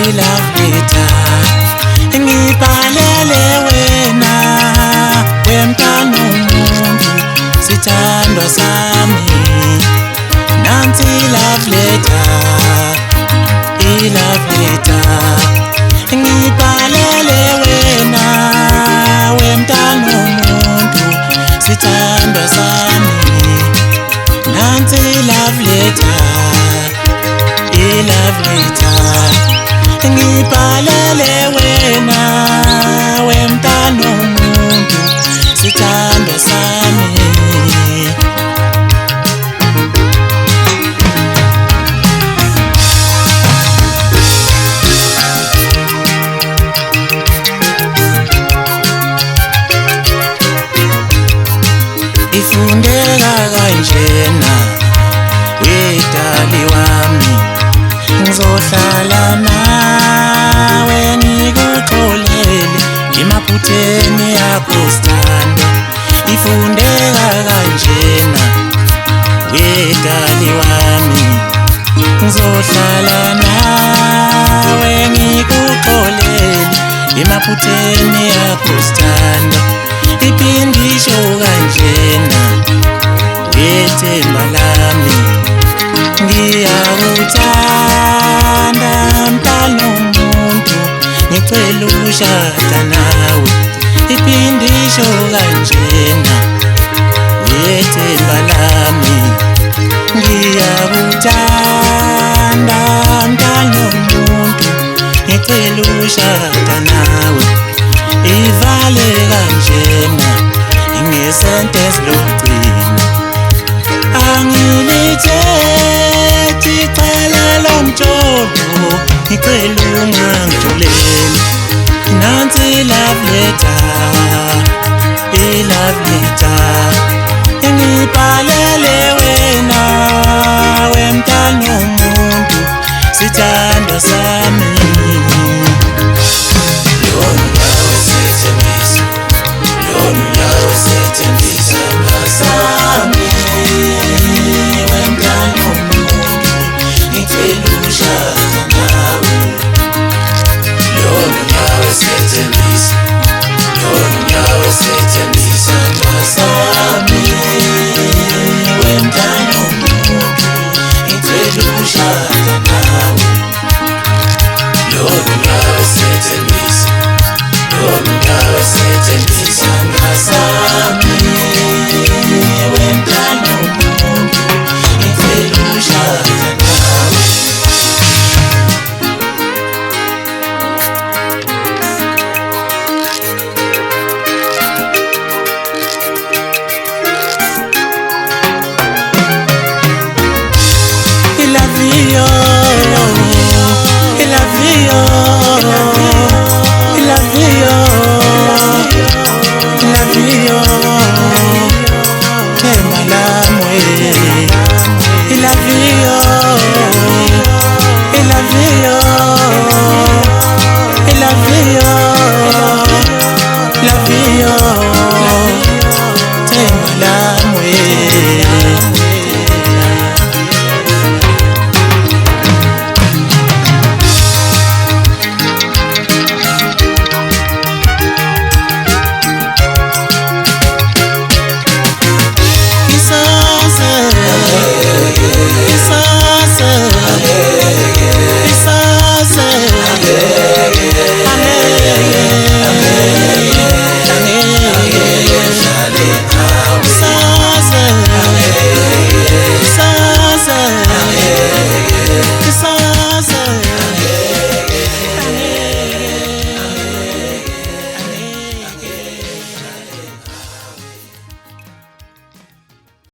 i-love letter ngibhalele wena wemntwana womuntu sithandwa sami nansi i-love letter i-love letter ngibhalele wena wemntwana womuntu sithandwa sami nansi i-love letter i-love letter ngibhalele wena wemntwana womuntu sithandwa sami ifundeka kanjena wedali wami ngizohlala nawe ngikuxolele emaphutheni akho sithandwa ifundeka kanjena wedali wami ngizohlala nawe ngikuxolele emaphutheni akho sithandwa iphindisho kanjena wethemba lami ngiyakuthanda mntwana womuntu ngicela ukushada nawe iphindisho kanjena wethemba lami ngiyakuthanda mntwana womuntu ngicela ukushada nawe ivale kanjena ngesentence lokugcina angilithethi icala lomjodo ngicela ungangijuleli nansi i-love letter ngibhalele wena wemntwana womuntu